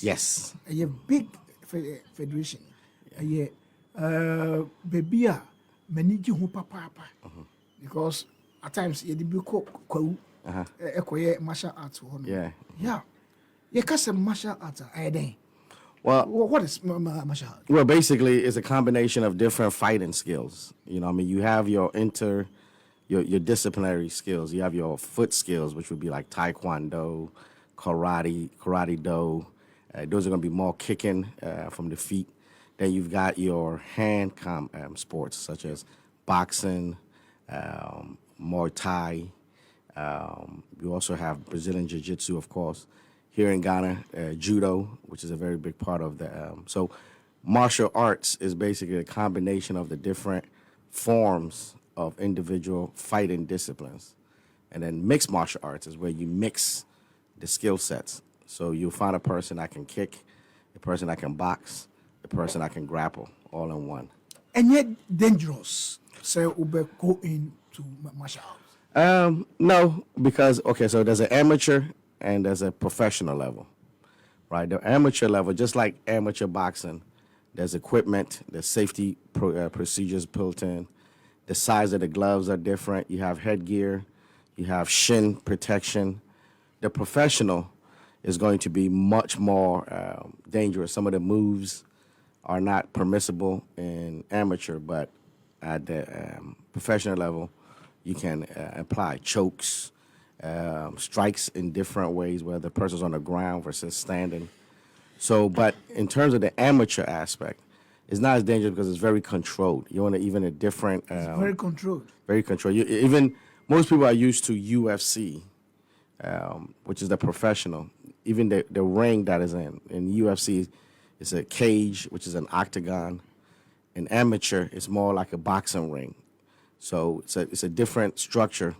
Yes. A big federation. A baby many ho papa because at times you be ko martial arts. Yeah. Yeah. You can say martial arts. Well, What is martial arts? Well, basically, it's a combination of different fighting skills. I mean, you have your your disciplinary skills. You have your foot skills, which would be like taekwondo, karate do. Those are going to be more kicking from the feet. Then you've got your hand sports, such as boxing, Muay Thai. You also have Brazilian Jiu-Jitsu, of course. Here in Ghana, judo, which is a very big part of the. So, martial arts is basically a combination of the different forms of individual fighting disciplines, and then mixed martial arts is where you mix the skill sets. So you'll find a person that can kick, a person that can box, a person that can grapple, all in one. And yet dangerous. Say Ube go into martial arts. No, because okay, so there's an amateur and there's a professional level, right? The amateur level, just like amateur boxing, there's equipment, there's safety procedures built in. The size of the gloves are different. You have headgear, you have shin protection. The professional is going to be much more dangerous. Some of the moves are not permissible in amateur, but at the professional level, you can apply chokes, strikes in different ways, where the person's on the ground versus standing. So, but in terms of the amateur aspect, it's not as dangerous because it's very controlled. You're in even a different. Very controlled. Very controlled. Even most people are used to UFC, which is the professional. Even the ring that is in UFC is a cage, which is an octagon. In amateur, it's more like a boxing ring. So it's a different structure,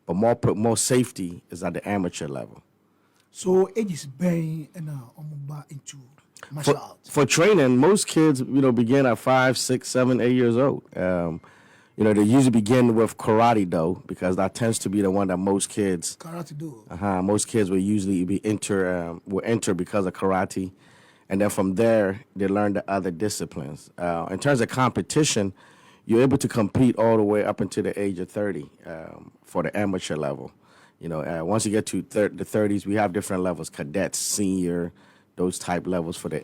but more safety is at the amateur level. So age is being into martial arts. For training, most kids, begin at 5, 6, 7, 8 years old. They usually begin with karate do because that tends to be the one that most kids. Karate do. Most kids will usually will enter because of karate, and then from there they learn the other disciplines. In terms of competition, you're able to compete all the way up until the age of 30 for the amateur level. Once you get to the 30s, we have different levels: cadets, senior, those type levels for the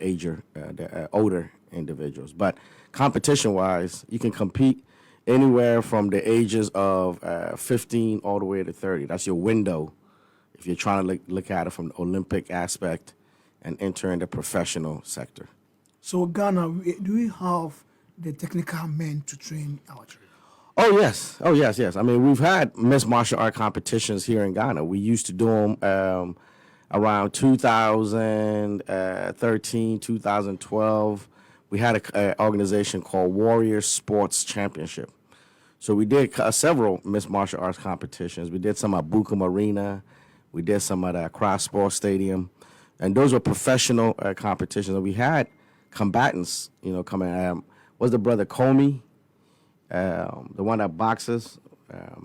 older individuals. But competition-wise, you can compete anywhere from the ages of 15 all the way to 30. That's your window if you're trying to look at it from the Olympic aspect and enter in the professional sector. So Ghana, do we have the technical men to train our children? Oh, yes. I mean, we've had mixed martial art competitions here in Ghana. We used to do them around 2013, 2012. We had an organization called Warrior Sports Championship. So we did several mixed martial arts competitions. We did some at Bukum Arena. We did some at Accra Sports Stadium. And those were professional competitions. And we had combatants, coming. Was the brother Comey, the one that boxes?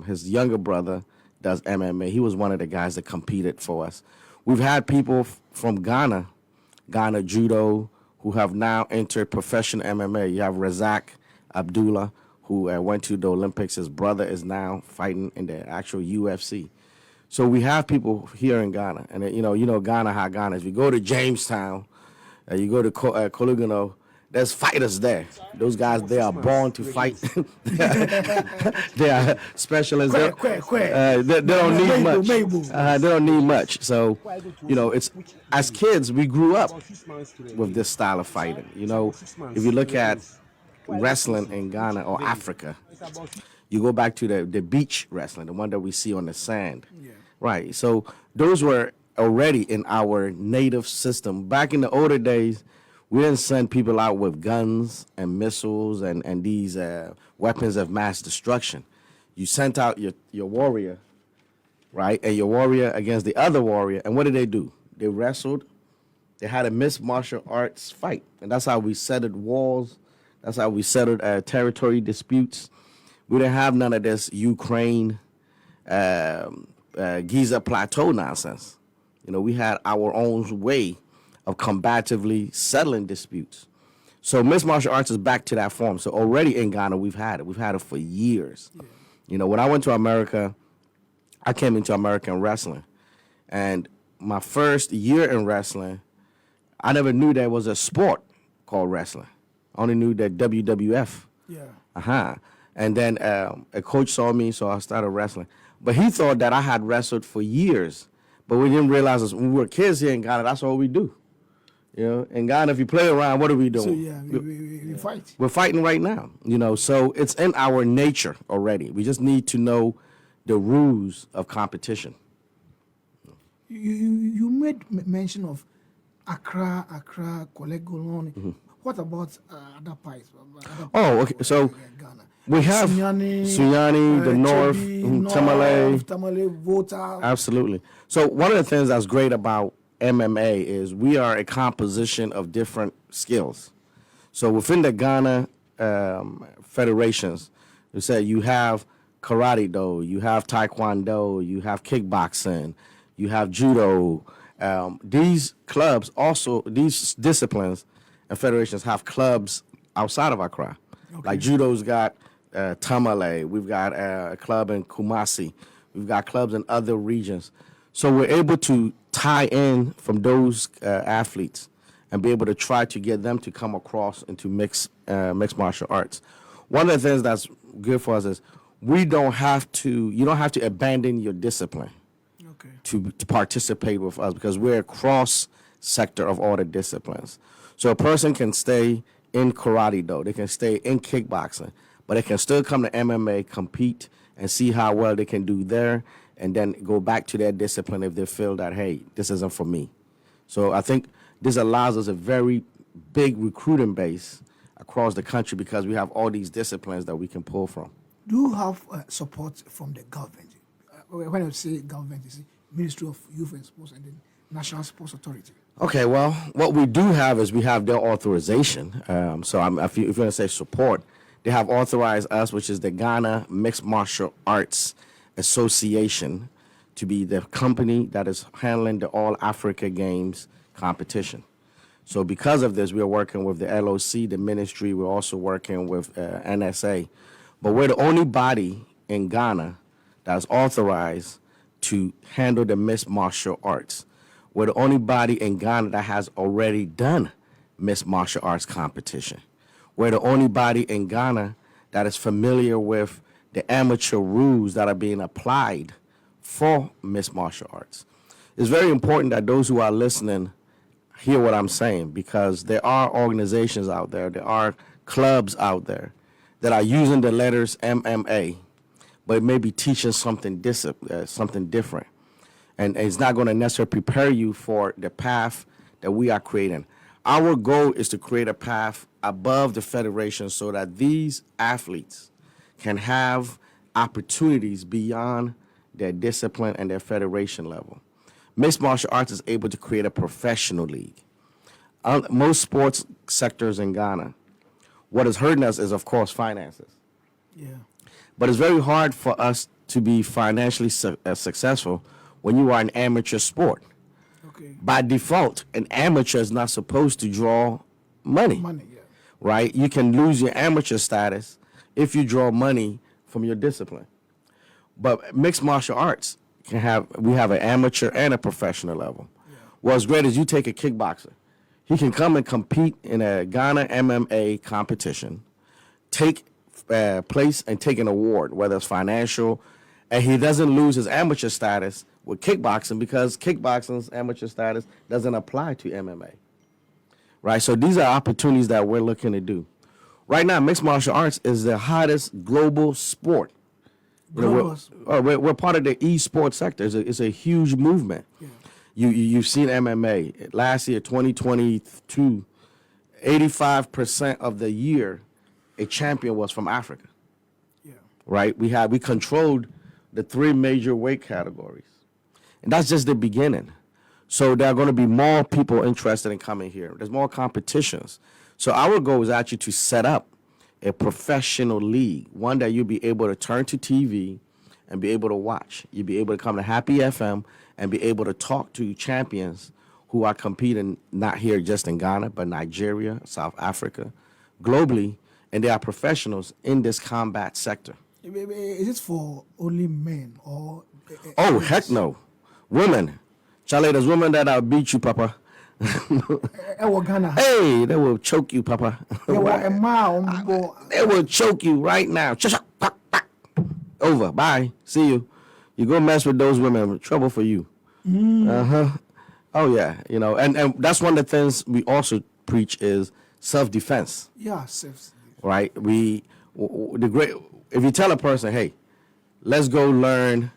His younger brother does MMA. He was one of the guys that competed for us. We've had people from Ghana Judo, who have now entered professional MMA. You have Razak Abdullah, who went to the Olympics. His brother is now fighting in the actual UFC. So we have people here in Ghana. And, Ghana, how Ghana is. If you go to Jamestown, you go to Kolugano, there's fighters there. Those guys, they are born to fight. They are specialists. They don't need much. They don't need much. So, it's as kids, we grew up with this style of fighting. If you look at wrestling in Ghana or Africa, you go back to the beach wrestling, the one that we see on the sand. Yeah. Right. So those were already in our native system. Back in the older days, we didn't send people out with guns and missiles and these weapons of mass destruction. You sent out your warrior, right, and your warrior against the other warrior. And what did they do? They wrestled. They had a mixed martial arts fight. And that's how we settled wars. That's how we settled territory disputes. We didn't have none of this Ukraine, Giza Plateau nonsense. We had our own way of combatively settling disputes. So mixed martial arts is back to that form. So already in Ghana, we've had it. We've had it for years. Yeah. You know, when I went to America, I came into American wrestling. And my first year in wrestling, I never knew there was a sport called wrestling. I only knew that WWF. Yeah. And then a coach saw me, so I started wrestling. But he thought that I had wrestled for years. But we didn't realize this. When we were kids here in Ghana, that's all we do. You know, in Ghana, if you play around, what are we doing? So yeah, we fight. We're fighting right now. You know, so it's in our nature already. We just need to know the rules of competition. You made mention of Accra, Korle Golon. Mm-hmm. What about other parts? Oh, okay. So Ghana. we have Sunyani, the North, Tamale, Volta. Absolutely. So one of the things that's great about MMA is we are a composition of different skills. So within the Ghana federations, you said you have karate do, you have taekwondo, you have kickboxing, you have judo. These clubs also, these disciplines and federations have clubs outside of Accra. Okay. Like judo's got Tamale, we've got a club in Kumasi, we've got clubs in other regions. So we're able to tie in from those athletes and be able to try to get them to come across into mixed martial arts. One of the things that's good for us is you don't have to abandon your discipline Okay. to participate with us because we're a cross sector of all the disciplines. So a person can stay in karate do, they can stay in kickboxing, but they can still come to MMA, compete, and see how well they can do there, and then go back to their discipline if they feel that, hey, this isn't for me. So I think this allows us a very big recruiting base across the country because we have all these disciplines that we can pull from. Do you have support from the government? When I say government, you see Ministry of Youth and Sports and the National Sports Authority. Okay, well, what we do have is we have their authorization. If you're going to say support, they have authorized us, which is the Ghana Mixed Martial Arts Association, to be the company that is handling the All Africa Games competition. So because of this, we are working with the LOC, the ministry. We're also working with NSA. But we're the only body in Ghana that's authorized to handle the mixed martial arts. We're the only body in Ghana that has already done mixed martial arts competition. We're the only body in Ghana that is familiar with the amateur rules that are being applied for mixed martial arts. It's very important that those who are listening hear what I'm saying because there are organizations out there, there are clubs out there that are using the letters MMA, but maybe teaching something different. And it's not going to necessarily prepare you for the path that we are creating. Our goal is to create a path above the federation so that these athletes can have opportunities beyond their discipline and their federation level. Mixed martial arts is able to create a professional league. Most sports sectors in Ghana, what is hurting us is, of course, finances. Yeah. But it's very hard for us to be financially successful when you are an amateur sport. Okay. By default, an amateur is not supposed to draw money. Money, yeah. Right? You can lose your amateur status if you draw money from your discipline. But mixed martial arts we have an amateur and a professional level. Yeah. What's great is you take a kickboxer. He can come and compete in a Ghana MMA competition, take place and take an award, whether it's financial, and he doesn't lose his amateur status with kickboxing because kickboxing's amateur status doesn't apply to MMA. Right? So these are opportunities that we're looking to do. Right now, mixed martial arts is the hottest global sport. You know, we're part of the esports sector. It's a huge movement. Yeah. You've seen MMA. Last year, 2022, 85% of the year, a champion was from Africa. Yeah. Right? We controlled the 3 major weight categories. And that's just the beginning. So there are going to be more people interested in coming here. There's more competitions. So our goal is actually to set up a professional league, one that you'll be able to turn to TV and be able to watch. You'll be able to come to Happy FM and be able to talk to champions who are competing not here just in Ghana, but Nigeria, South Africa, globally, and they are professionals in this combat sector. Is it for only men or? Oh, heck no. Women. Charlie, there's women that'll beat you, Papa. Ghana. Hey, they will choke you, Papa. They will choke you right now. Over. Bye. See you. You go mess with those women, trouble for you. Oh yeah, you know, and that's one of the things we also preach is self-defense. Yeah, self. Right? If you tell a person, hey, let's go learn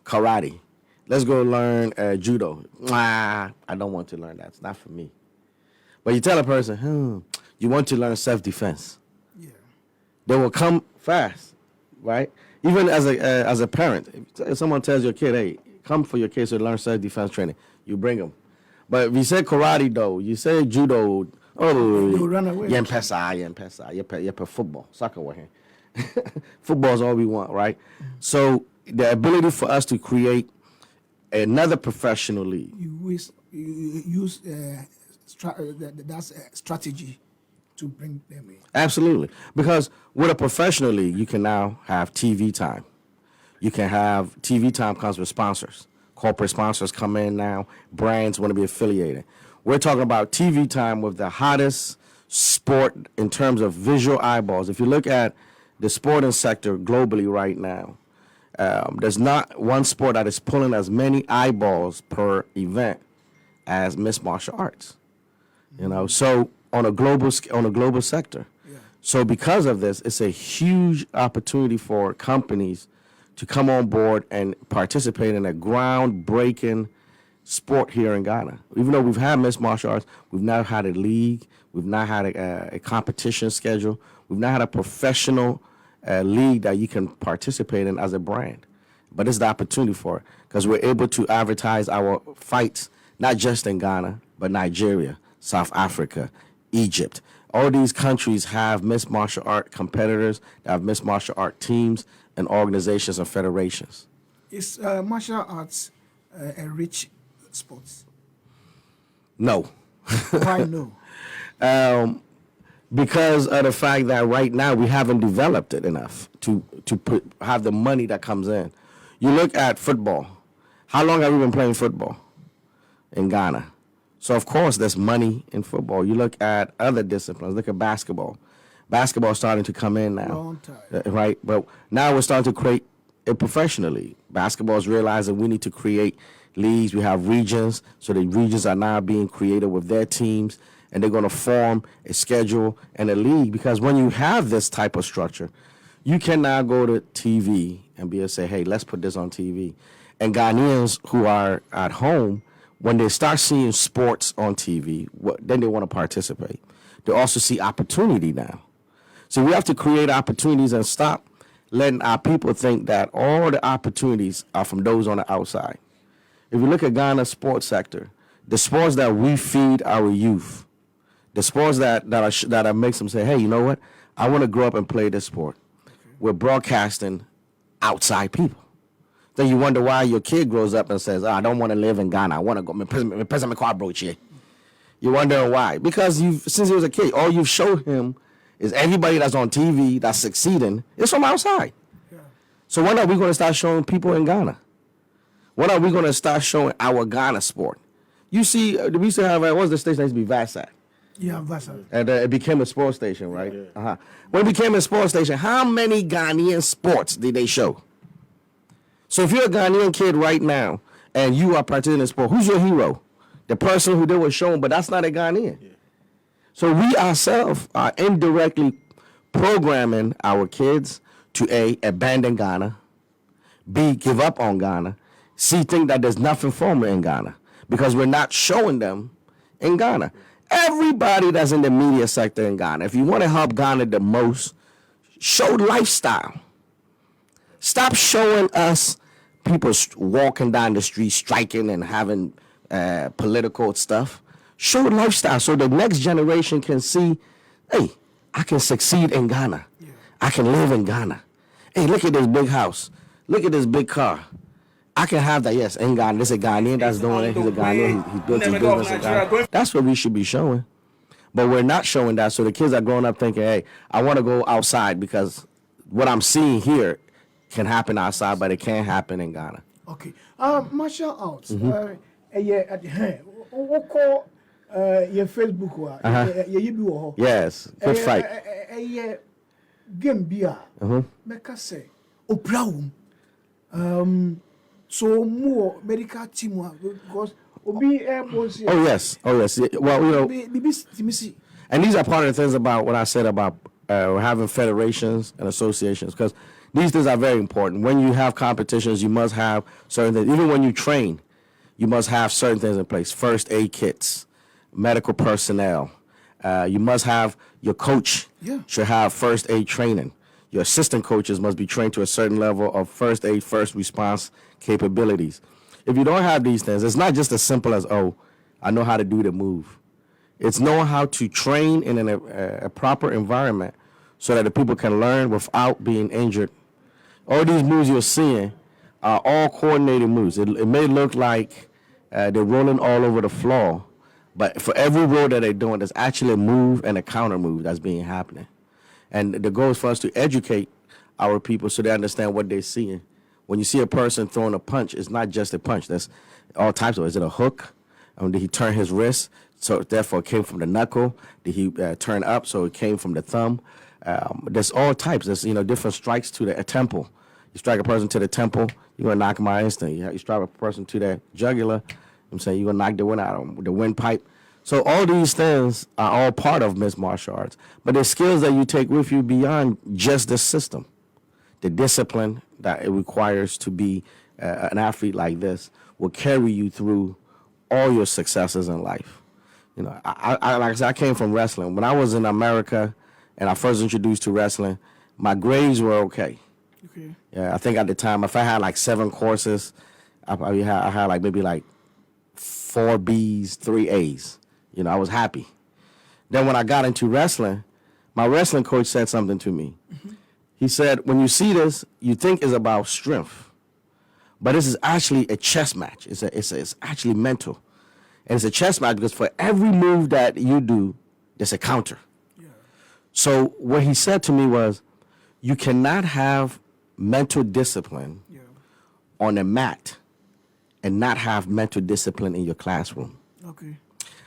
karate, let's go learn judo. I don't want to learn that. It's not for me. But you tell a person, you want to learn self-defense. Yeah. They will come fast, right? Even as a parent, if someone tells your kid, hey, come for your kids to learn self-defense training, you bring them. But if you say karate, though, you say judo, They'll run away. Yempesa, football, soccer, we're here. Football is all we want, right? So the ability for us to create another professional league. You use that's a strategy to bring them in. Absolutely. Because with a professional league, you can now have TV time. You can have TV time comes with sponsors. Corporate sponsors come in now. Brands want to be affiliated. We're talking about TV time with the hottest sport in terms of visual eyeballs. If you look at the sporting sector globally right now, there's not one sport that is pulling as many eyeballs per event as mixed martial arts. You know, so on a global sector. Yeah. So because of this, it's a huge opportunity for companies to come on board and participate in a groundbreaking sport here in Ghana. Even though we've had mixed martial arts, we've now had a league, we've now had a competition schedule, we've now had a professional league that you can participate in as a brand. But it's the opportunity for it because we're able to advertise our fights not just in Ghana, but Nigeria, South Africa, Egypt. All these countries have mixed martial art competitors, that have mixed martial art teams and organizations and federations. Is martial arts a rich sport? No. Why no? Because of the fact that right now we haven't developed it enough to have the money that comes in. You look at football. How long have we been playing football in Ghana? So, of course, there's money in football. You look at other disciplines. Look at basketball. Basketball is starting to come in now. Long time. Right? But now we're starting to create a professional league. Basketball is realizing we need to create leagues. We have regions. So the regions are now being created with their teams. And they're going to form a schedule and a league. Because when you have this type of structure, you can now go to TV and be able to say, hey, let's put this on TV. And Ghanaians who are at home, when they start seeing sports on TV, then they want to participate. They also see opportunity now. So we have to create opportunities and stop letting our people think that all the opportunities are from those on the outside. If you look at Ghana's sports sector, the sports that we feed our youth, the sports that makes them say, hey, you know what? I want to grow up and play this sport. We're broadcasting outside people. Then you wonder why your kid grows up and says, I don't want to live in Ghana. I want to go. You wonder why. Because since he was a kid, all you've showed him is everybody that's on TV that's succeeding is from outside. Yeah. So when are we going to start showing people in Ghana? When are we going to start showing our Ghana sport? You see, we used to have, what was the station that used to be VASAT? Yeah, that's And it became a sports station, right? Yeah. Uh-huh. When it became a sports station, how many Ghanaian sports did they show? So if you're a Ghanaian kid right now and you are participating in sport, who's your hero? The person who they were showing, but that's not a Ghanaian. Yeah. So we ourselves are indirectly programming our kids to A, abandon Ghana, B, give up on Ghana, C, think that there's nothing for them in Ghana because we're not showing them in Ghana. Everybody that's in the media sector in Ghana, if you want to help Ghana the most, show lifestyle. Stop showing us people walking down the street, striking and having political stuff. Show lifestyle so the next generation can see, hey, I can succeed in Ghana. Yeah. I can live in Ghana. Hey, look at this big house. Look at this big car. I can have that, yes, in Ghana. This is a Ghanaian that's doing it. He's a Ghanaian. He built his business in Ghana. That's what we should be showing. But we're not showing that. So the kids are growing up thinking, hey, I want to go outside because what I'm seeing here can happen outside, but it can't happen in Ghana. Okay. Martial arts. Call your Facebook. Yes, good fight. Game beer. Make us say, Oprah. So more medical team because Obi airports. Oh yes. Yeah, well, you know, and these are part of the things about what I said about having federations and associations, because these things are very important. When you have competitions, you must have certain things. Even when you train, you must have certain things in place. First aid kits, medical personnel. You must have your coach should have first aid training. Your assistant coaches must be trained to a certain level of first aid, first response capabilities. If you don't have these things, it's not just as simple as, oh, I know how to do the move. It's knowing how to train in a proper environment so that the people can learn without being injured. All these moves you're seeing are all coordinated moves. It may look like they're rolling all over the floor, but for every roll that they're doing, there's actually a move and a counter move that's being happening. And the goal is for us to educate our people so they understand what they're seeing. When you see a person throwing a punch, it's not just a punch. There's all types of it. Is it a hook? Did he turn his wrist? So therefore it came from the knuckle. Did he turn up? So it came from the thumb. There's all types. There's different strikes to the temple. You strike a person to the temple, you're going to knock him out instantly. You strike a person to the jugular, I'm saying you're going to knock the wind out of him, the windpipe. So all these things are all part of mixed martial arts. But there's skills that you take with you beyond just the system. The discipline that it requires to be an athlete like this will carry you through all your successes in life. I like I said, I came from wrestling. When I was in America and I first introduced to wrestling, my grades were okay. Okay. Yeah, I think at the time, if I had like 7 courses, I had like maybe like 4 B's, 3 A's. I was happy. Then when I got into wrestling, my wrestling coach said something to me. Mm-hmm. He said, when you see this, you think it's about strength, but this is actually a chess match. It's actually mental. And it's a chess match because for every move that you do, there's a counter. Yeah. So what he said to me was, you cannot have mental discipline on a mat and not have mental discipline in your classroom. Okay.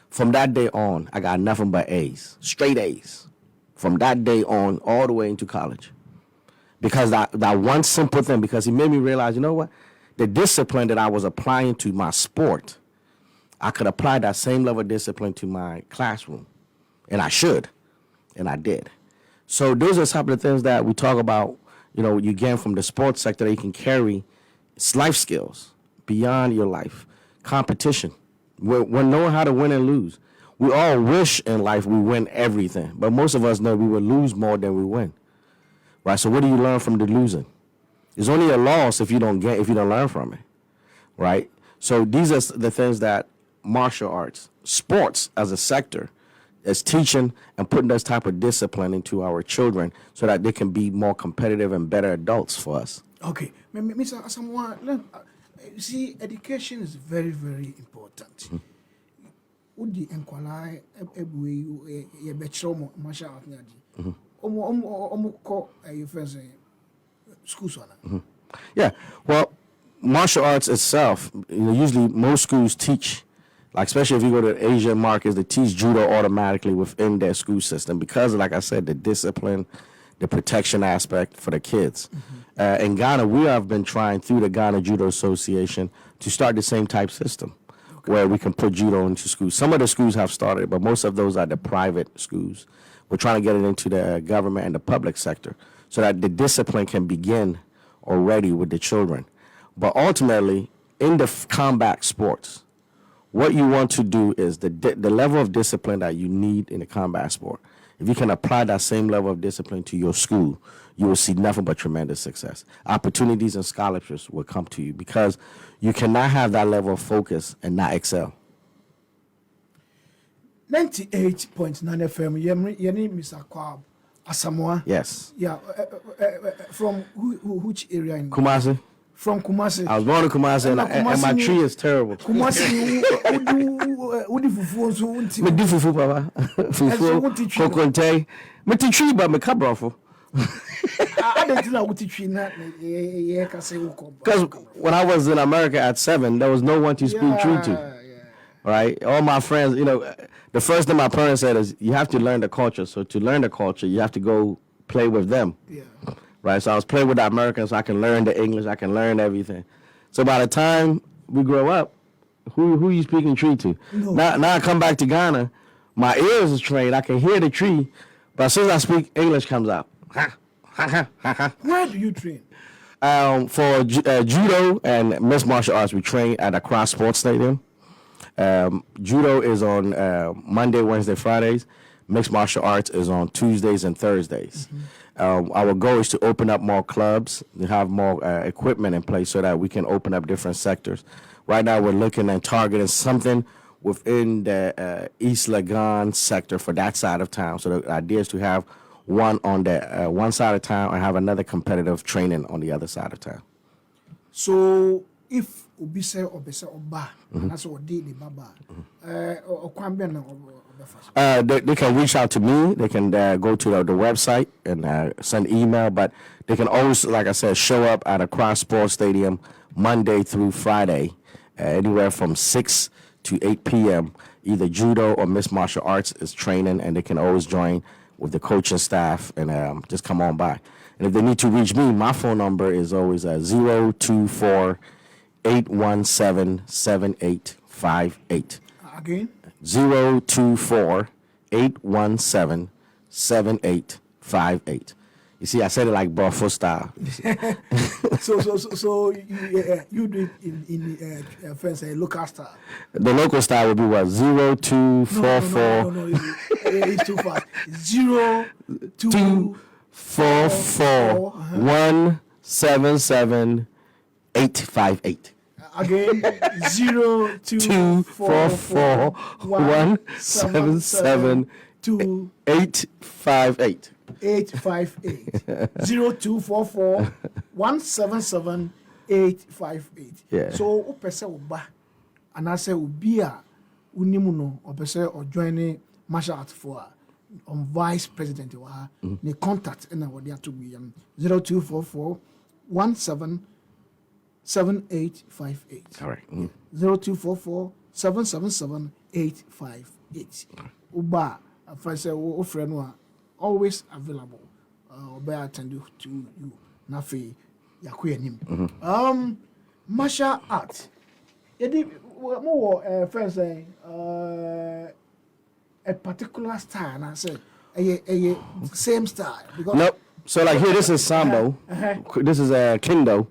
From that day on, I got nothing but A's, straight A's. From that day on, all the way into college. Because that one simple thing, because he made me realize, you know what? The discipline that I was applying to my sport, I could apply that same level of discipline to my classroom. And I should. And I did. So those are some of the things that we talk about, you gain from the sports sector that you can carry. It's life skills beyond your life. Competition. We're knowing how to win and lose. We all wish in life we win everything, but most of us know we will lose more than we win. Right? So what do you learn from the losing? It's only a loss if you don't learn from it. Right? So these are the things that martial arts, sports as a sector, is teaching and putting this type of discipline into our children so that they can be more competitive and better adults for us. Okay. Mr. Asamoah, you see, education is very, very important. Would the inquire a bachelor martial arts? Schools on. Yeah. Well, martial arts itself, usually most schools teach, like especially if you go to the Asian markets, they teach judo automatically within their school system because, like I said, the discipline, the protection aspect for the kids. In Ghana, we have been trying through the Ghana Judo Association to start the same type system where we can put judo into schools. Some of the schools have started, but most of those are the private schools. We're trying to get it into the government and the public sector so that the discipline can begin already with the children. But ultimately, in the combat sports, what you want to do is the level of discipline that you need in a combat sport. If you can apply that same level of discipline to your school, you will see nothing but tremendous success. Opportunities and scholarships will come to you because you cannot have that level of focus and not excel. 98.9 FM, Yeni Mr. Kwab Asamoah. Yes. Yeah, from which area in Kumasi? From Kumasi. I was born in Kumasi, and my tree is terrible. Kumasi, udi fufu nso unti. Me di fufu, papa. Fufu, wuti tree no. kokonte. Me ti tree, but me kabrofo. I didn't know what you na ye ka say uko. Because when I was in America at 7, there was no one to speak tree to. Yeah. Right? All my friends, the first thing my parents said is, you have to learn the culture. So to learn the culture, you have to go play with them. Yeah. Right? So I was playing with the Americans, so I can learn the English, I can learn everything. So by the time we grow up, who are you speaking tree to? No. Now I come back to Ghana, my ears is trained, I can hear the tree, but as soon as I speak, English comes out. Where do you train? For judo and mixed martial arts, we train at Accra Sports Stadium. Judo is on Monday, Wednesday, Fridays. Mixed martial arts is on Tuesdays and Thursdays. Our goal is to open up more clubs, to have more equipment in place so that we can open up different sectors. Right now, we're looking and targeting something within the East Legon sector for that side of town. So the idea is to have one on the one side of town and have another competitive training on the other side of town. So if obi say obese oba na so odi ni baba okwan be na obefa. They can reach out to me. They can go to the website and send email. But they can always, like I said, show up at Accra Sports Stadium Monday through Friday, anywhere from 6 to 8 p.m. Either judo or mixed martial arts is training, and they can always join with the coaching staff and just come on by. And if they need to reach me, my phone number is always 024-817-7858. Again? 024-817-7858. You see, I said it like Buffalo style. So you do it in friends local style. The local style would be what? 0244. No, it's too fast. 244 177 858. Again, 0244 177 858. 858 0244 177 858. Yeah. So upese uba anase ubi a unimu no opese or join martial art for on vice president wa ne contact na wodi atobi 0244 177 858. Correct. 0244 777 858. Uba afase wo friend no always available. Be attend to you. Nafi yakuyenim. Martial art. Yedi more friends say a particular style. And I say a same style because Nope. So like here, this is Sambo. This is Kendo,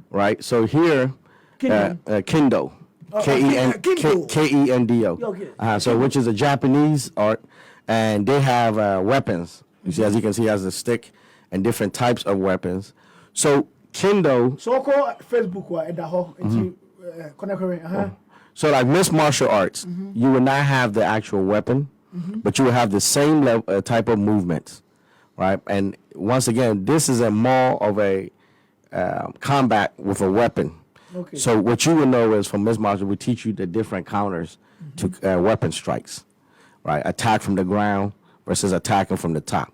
right? So here, Kendo. Kendo. Kendo. Kendo. Okay. So which is a Japanese art, and they have weapons. You see, as you can see, it has a stick and different types of weapons. So Kendo. So call Facebook wa edaho enti connect. So like mixed martial arts, you will not have the actual weapon, but you will have the same level, type of movements, right? And once again, this is a more of a combat with a weapon. Okay. So what you will know is from mixed martial, we teach you the different counters to weapon strikes, right? Attack from the ground versus attacking from the top,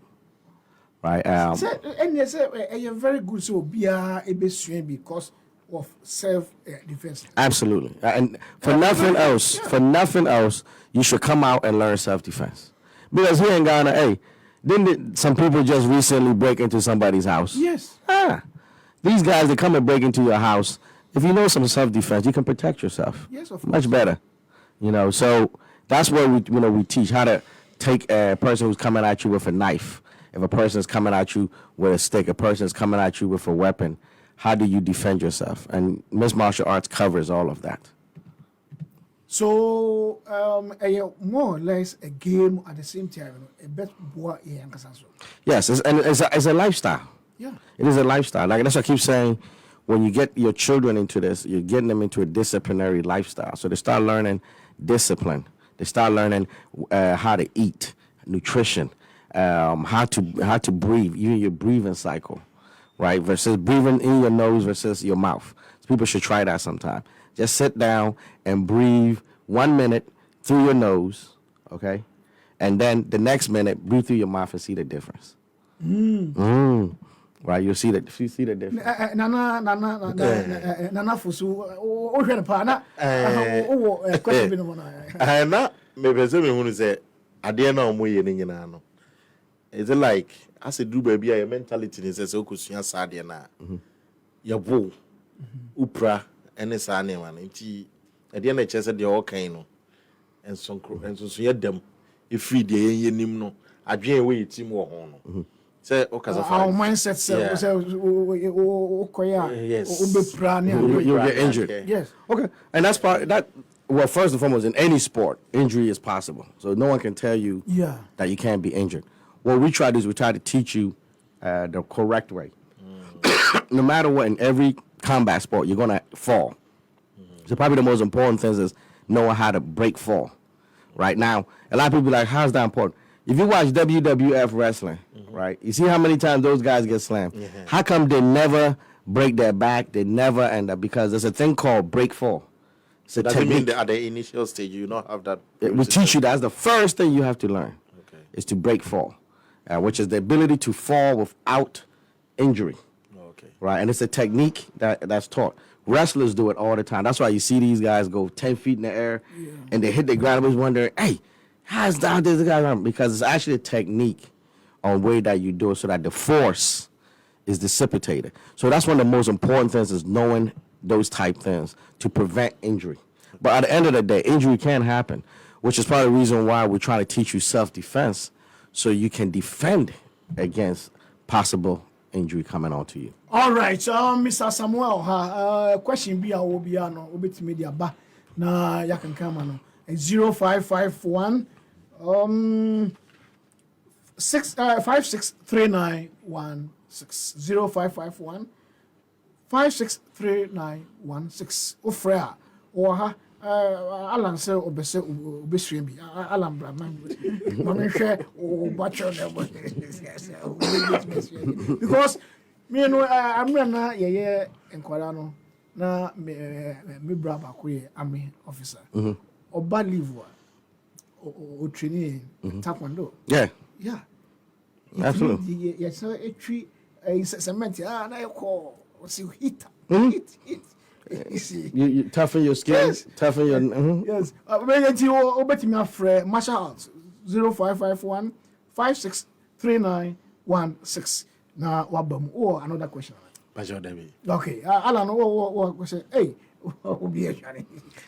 right? And you say you're very good so be a because of self defense. Absolutely. And for nothing else, you should come out and learn self-defense. Because here in Ghana, hey, didn't some people just recently break into somebody's house? Yes. These guys that come and break into your house, if you know some self-defense, you can protect yourself. Yes, of Much better. So that's where we teach how to take a person who's coming at you with a knife. If a person is coming at you with a stick, a person is coming at you with a weapon, how do you defend yourself? And mixed martial arts covers all of that. So more or less a game at the same time. A bet boy Yes, it's a lifestyle. Yeah. It is a lifestyle. Like that's what I keep saying. When you get your children into this, you're getting them into a disciplinary lifestyle. So they start learning discipline. They start learning how to eat, nutrition, how to breathe, even your breathing cycle, right? Versus breathing in your nose versus your mouth. So people should try that sometime. Just sit down and breathe 1 minute through your nose, okay? And then the next minute, breathe through your mouth and see the difference. Right, you see the difference. Nana Fusu, oh, Pana, question been one. Na maybe say me hunu say ade na omo ye ne nyina no. Is it like as a do baby your mentality is say okosua sa ade na. Yabo upra ene sa ne wan nti ade na che say de o kan no. Enso ye dem e free de ye nim no. Adwen we team wo ho no. Say okaza fa. Our mindset says, You'll get injured. Yes. Okay, and that's part that. Well, first and foremost, in any sport, injury is possible. So no one can tell you that you can't be injured. What we try to do is we try to teach you the correct way. No matter what, in every combat sport, you're gonna fall. So probably the most important thing is knowing how to break fall. Right now, a lot of people be like, how's that important? If you watch WWF wrestling, right, you see how many times those guys get slammed. How come they never break their back? They never end up, because there's a thing called break fall. So does it mean that at the initial stage you not have that? We teach you that's the first thing you have to learn, is to break fall, which is the ability to fall without injury. Right, and it's a technique that's taught. Wrestlers do it all the time. That's why you see these guys go 10 feet in the air and they hit the ground. Everybody's wondering, hey, how's that this guy? Because it's actually a technique on way that you do it so that the force is dissipated. So that's one of the most important things, is knowing those type things to prevent injury. But at the end of the day, injury can happen, which is part of the reason why we're trying to teach you self-defense, so you can defend against possible injury coming onto you. All right, Mr. Samuel, question be no obet media ba na ya kan kama no 0551 563916 0551 563916 ofra or ha Alan say obese obesue bi Alan Brahman mama share o bacho because me no I'm na ye enkwara no na me braba ko ye army officer oba leave o training taekwondo Yeah, absolutely. Yes, so etwi cement na e call see hit. You toughen your skin, Yes. toughen your. Yes. Obeti me afre martial arts 0551 563916. Now wabam. Oh, another question. Okay. Alan, what question? Hey.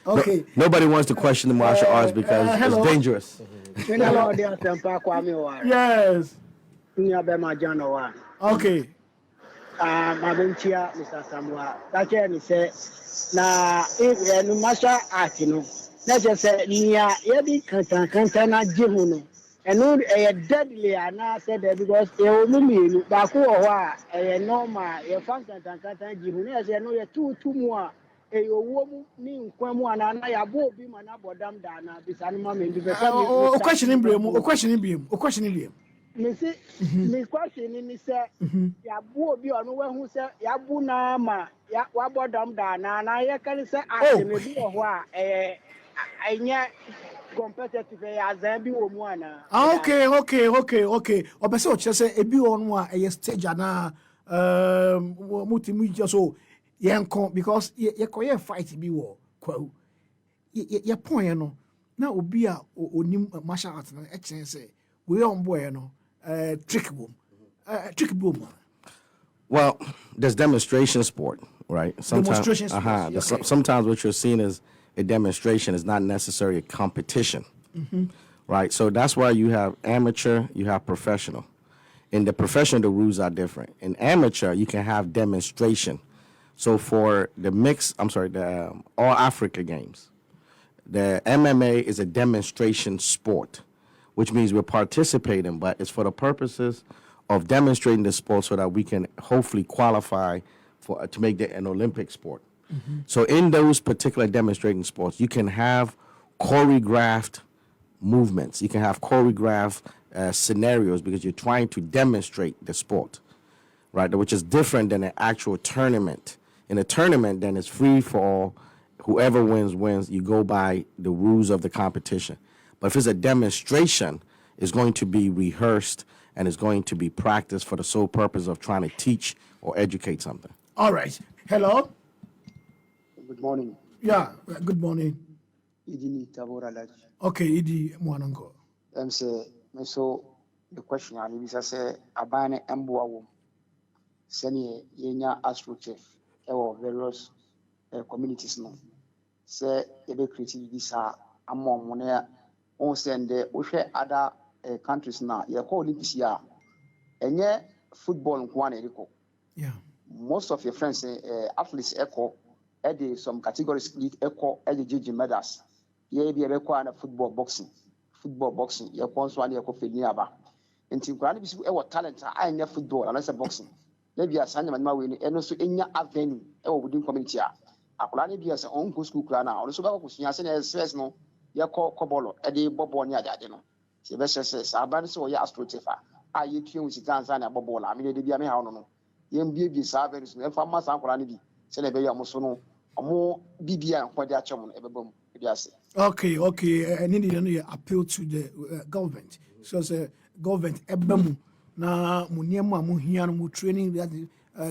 Okay. Nobody wants to question the martial arts because it's dangerous. Yes. Okay. Mabunchia, Mr. Samuel. That's why I say, na no martial art, let's just say, near every cantana jihuno. And no, deadly, and I said that because they will mean Baku or a normal, a function and cantana jihuno, as I know you're two more. A woman named Quamu and I will be my Nabodam Dana, this animal may be questioning him. Miss question in this, Yabu be on one who said Yabuna ma, Wabodam Dana, and I can say, I may be a while, I competitive as Zambi Woman. Okay. Obeso just say a be on one a stage na multimedia so yankon because ye fight be war kwa ye point no na obi a onim martial arts na e chen say we on boy no trick boom. Well, there's demonstration sport, right? Demonstration sport. Okay. Sometimes what you're seeing is a demonstration, is not necessarily a competition, right? So that's why you have amateur, you have professional. In the professional, the rules are different. In amateur, you can have demonstration. So for the All Africa Games, the MMA is a demonstration sport, which means we're participating, but it's for the purposes of demonstrating the sport so that we can hopefully qualify to make an Olympic sport. So in those particular demonstrating sports, you can have choreographed movements. You can have choreographed scenarios because you're trying to demonstrate the sport. right? Which is different than an actual tournament. In a tournament, then it's free for all. Whoever wins, wins. You go by the rules of the competition. But if it's a demonstration, it's going to be rehearsed and it's going to be practiced for the sole purpose of trying to teach or educate something. All right. Hello. Good morning. Yeah. Good morning. Idini Tabora Lodge. Okay, Idi Mwanango. Say, so the question I need is say abane emboa wo. Seni yenya astroturf ewo various communities no. Say ebe create this among money on send the other countries now. You call Olympics ya. Enye football nkwane eriko. Yeah. Most of your friends athletes echo some categories split echo GG medals. Ye be a football boxing. Ye so an echo finiaba. And Tinkrani be talent I near football unless a boxing. Maybe a Sanya man win and also in your avenue within community. Akulani be as own school crana, also about Kusian no, ya call Cobolo, Eddie Bobonia Dadino. Sylvester says, Aban so ya astrotifa. I you tune with Tanzania Bobola, I mean, the Biame Hono. Yem be savage, and for my uncle be Senebeya Mosono, or more BBI and Quadia Chomon, Ebebum. Okay. I need to appeal to the government. So, the government, Ebemu, na Muniama Muhian, training that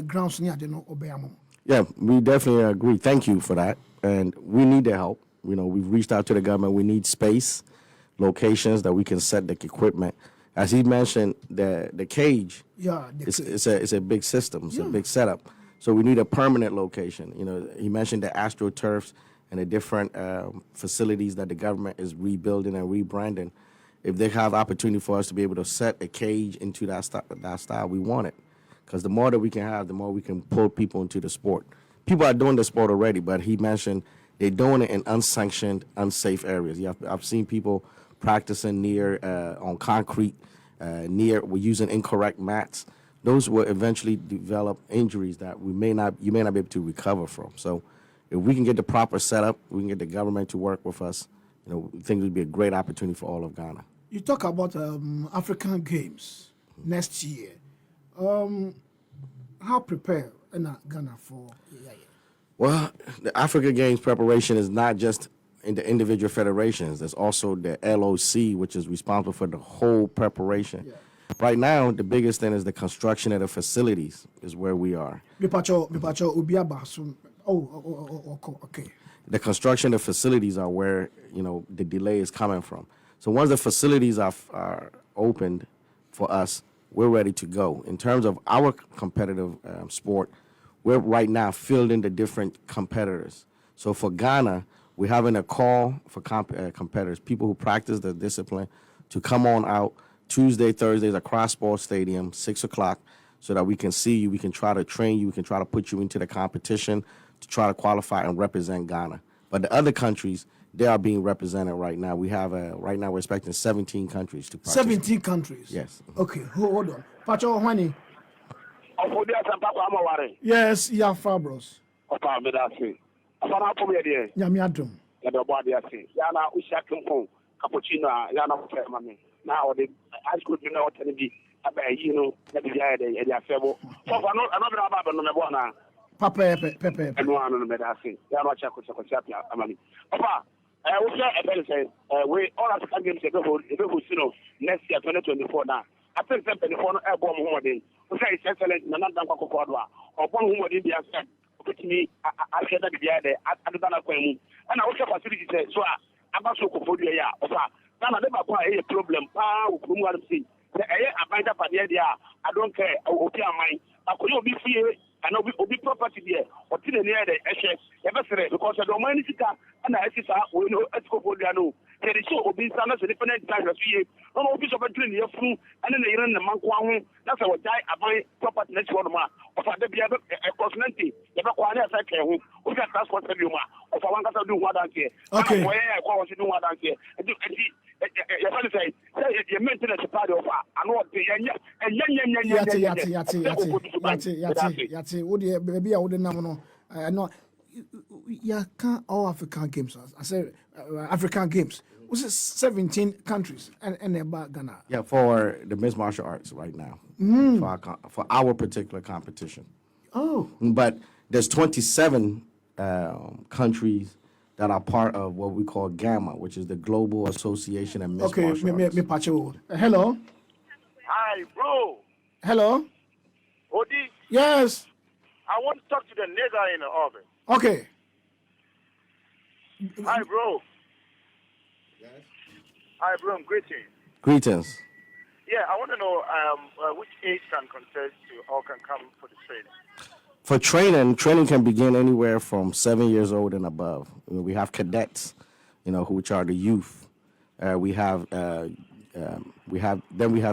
grounds near the Obeyamo. Yeah, we definitely agree. Thank you for that. And we need the help. You know, we've reached out to the government. We need space, locations that we can set the equipment. As he mentioned, the cage, it's a big system. It's a big setup. So we need a permanent location. You know, he mentioned the AstroTurfs and the different facilities that the government is rebuilding and rebranding. If they have opportunity for us to be able to set a cage into that style, we want it. Because the more that we can have, the more we can pull people into the sport. People are doing the sport already, but he mentioned they're doing it in unsanctioned, unsafe areas. I've seen people practicing near on concrete, we're using incorrect mats. Those will eventually develop injuries that you may not be able to recover from. So if we can get the proper setup, we can get the government to work with us, you know, I think it would be a great opportunity for all of Ghana. You talk about African Games next year. How prepared in Ghana for? Well, the Africa Games preparation is not just in the individual federations. There's also the LOC, which is responsible for the whole preparation. Yeah. Right now, the biggest thing is the construction of the facilities is where we are. Okay. The construction of facilities are where, you know, the delay is coming from. So once the facilities are opened for us, we're ready to go. In terms of our competitive sport, we're right now fielding the different competitors. So for Ghana, we're having a call for competitors, people who practice the discipline, to come on out Tuesday, Thursdays at Cross Sports Stadium, 6 o'clock, so that we can see you, we can try to train you, we can try to put you into the competition to try to qualify and represent Ghana. But the other countries, they are being represented right now. We have right now we're expecting 17 countries to participate. 17 countries? Yes. Okay, hold on. Pacho Honey. Yes, yeah, Fabros. Yamiadum. Cappuccino, Yana Family. Now the ice cream, you know, telling me about you know, that the idea, they are favorable. So, another about number one. Papa, and one on the medicine. They are not Chapia, Amani. Papa, I will say, we all African games, you know, next year, 2024 now. I think that the phone airborne home day. We say it's excellent, Nandan Cocoa, or one who would be accept. To me, I said that the idea, I don't know. And I also facility said, so I'm not so comfortable. Yeah, Ghana never quite a problem. I don't care. Okay, mine. I could be free and be property there. Or till the near the SS. Because I don't mind it. And I see we know at Copodiano. There is so be some independent time as we no office of a train your flu and then they run the Manquan. That's our die at my property next one. Of a debut a cosmetic. Never quite a second who got transport of you. Of one can do what I care. Okay. Where I want to do what I care. Your friend say, you maintenance party of I know Yati. Would you be out the number? I know. Yeah, can't all African games. I say African games. was it 17 countries and about Ghana? Yeah, for the mixed martial arts right now, for our particular competition. Oh, But there's 27 countries that are part of what we call GAMA, which is the Global Association of Mixed okay. Martial Arts. Me Pacho. Hello, Hi, bro. hello. Odi, Yes. I want to talk to the nigger in the office. Okay. Hi, bro. Hi, bro. Greetings. Greetings. Yeah, I want to know which age can contest to or can come for the training. For training can begin anywhere from 7 years old and above. We have cadets, which are the youth. We have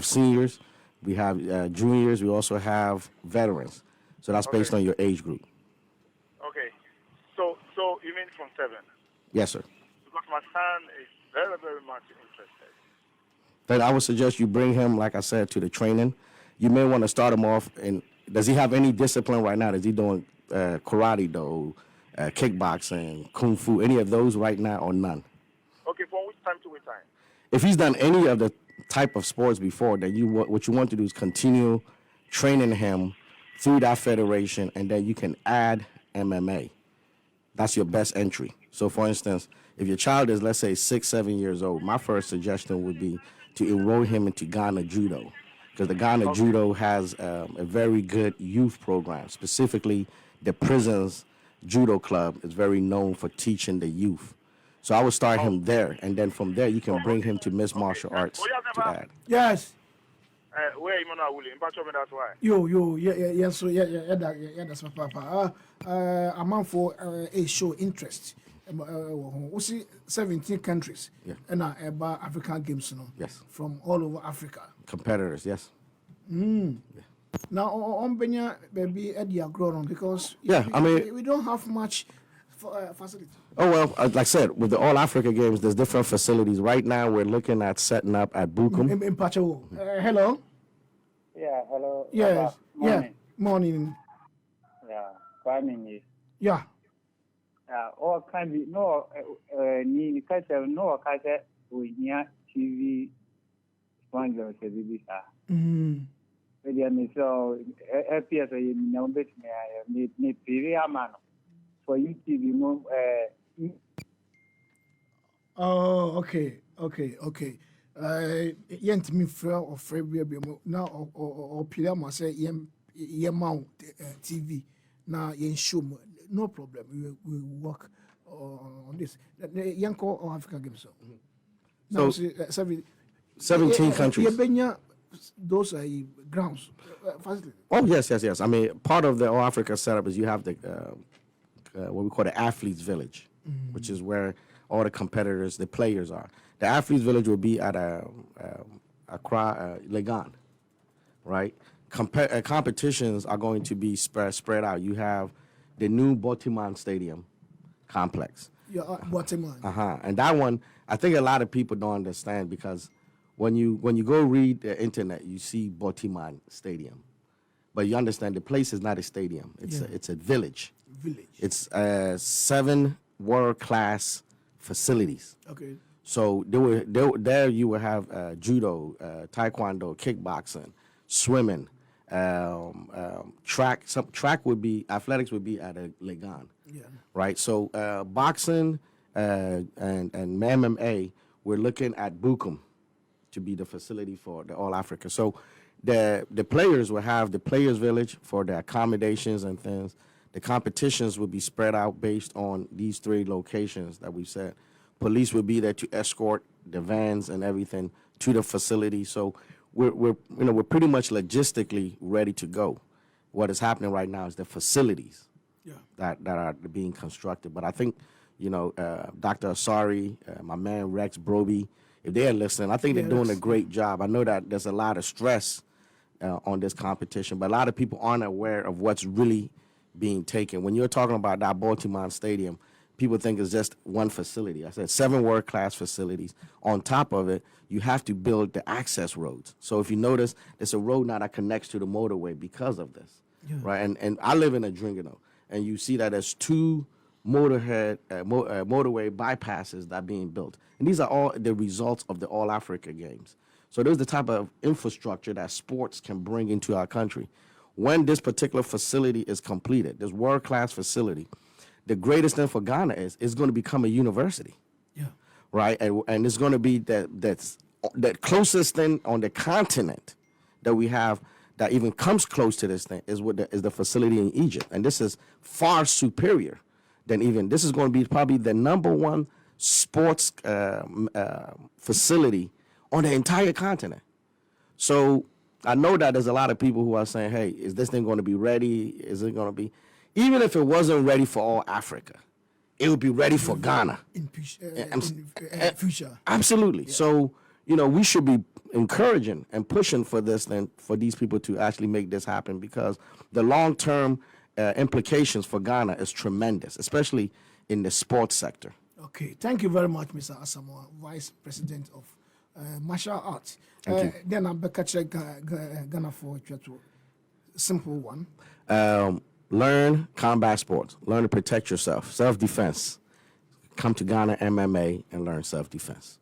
seniors. We have juniors. We also have veterans. So that's based on your age group. Okay. So you mean from 7? Yes, sir. Because my son is very, very much interested. Then I would suggest you bring him, like I said, to the training. You may want to start him off. And does he have any discipline right now? Is he doing karate, though, kickboxing, kung fu, any of those right now, or none? Okay, from which time to which time? If he's done any of the type of sports before, then what you want to do is continue training him through that federation, and then you can add MMA. That's your best entry. So, for instance, if your child is, let's say, 6, 7 years old, my first suggestion would be to enroll him into Ghana Judo, because the Ghana Judo has a very good youth program. Specifically, the prisons judo club is very known for teaching the youth. So I would start him there, and then from there you can bring him to Miss Martial Arts to add. Yes. Where you are willing? But that's why. Yeah, so that's my papa. A man for a show interest. We see 17 countries. Yeah. And about African games, Yes. from all over Africa. Competitors, yes. Now, on Benya, baby, Eddie are grown on because Yeah, I mean- we don't have much facility. Oh, well, like I said, with the All Africa Games, there's different facilities. Right now, we're looking at setting up at Bukum. In Pacho. Hello. Yeah, hello. Yes. Morning. Morning. Yeah, 5 minutes. Yeah. All can be no, ni kasa no kasa we nya TV sponsor se bibi sa. Edi ami so FPS ye na bet me TV amano for YouTube no Oh, okay. Yent me fra or fra bi now or pila ma say yem mount TV na yen show no problem. We work on this. Yanko or African Games. Now So- 17 countries. Those are grounds. Facility. Oh, yes. I mean, part of the All Africa setup is you have the what we call the Athletes Village, which is where all the competitors, the players are. The Athletes Village will be at Accra, Legon, right? Competitions are going to be spread out. You have the new Botiman Stadium complex. Yeah, Guatemala. And that one, I think a lot of people don't understand because when you go read the internet, you see Botiman Stadium, but you understand the place is not a stadium. It's a village. It's 7 world-class facilities. Okay. So there you will have judo, taekwondo, kickboxing, swimming, track. Athletics would be at a Legon. Yeah. Right. So boxing and MMA, we're looking at Bukum to be the facility for the All Africa. So the players will have the Players Village for the accommodations and things. The competitions will be spread out based on these 3 locations that we said. Police will be there to escort the vans and everything to the facility. So we're pretty much logistically ready to go. What is happening right now is the facilities that are being constructed. But I think, Dr. Asari, my man Rex Broby, if they're listening, I think they're doing a great job. I know that there's a lot of stress on this competition, but a lot of people aren't aware of what's really being taken. When you're talking about that Baltimore Stadium, people think it's just one facility. I said 7 world-class facilities. On top of it, you have to build the access roads. So if you notice, there's a road now that connects to the motorway because of this, right? And I live in Adringano, and you see that there's 2 motorway bypasses that are being built. And these are all the results of the All Africa Games. So those are the type of infrastructure that sports can bring into our country. When this particular facility is completed, this world-class facility, the greatest thing for Ghana is it's going to become a university. Yeah. Right? And it's going to be that closest thing on the continent that we have that even comes close to this thing is the facility in Egypt. And this is far superior than even, this is going to be probably the number one sports facility on the entire continent. So I know that there's a lot of people who are saying, hey, is this thing going to be ready? Is it going to be, even if it wasn't ready for all Africa, it would be ready for Ghana. In future. Absolutely. Yeah. So, we should be encouraging and pushing for this thing, for these people to actually make this happen, because the long-term implications for Ghana is tremendous, especially in the sports sector. Okay. Thank you very much, Mr. Asamoah, Vice President of martial arts. Then I'm back at Ghana for a simple one. Learn combat sports. Learn to protect yourself. Self-defense. Come to Ghana MMA and learn self-defense.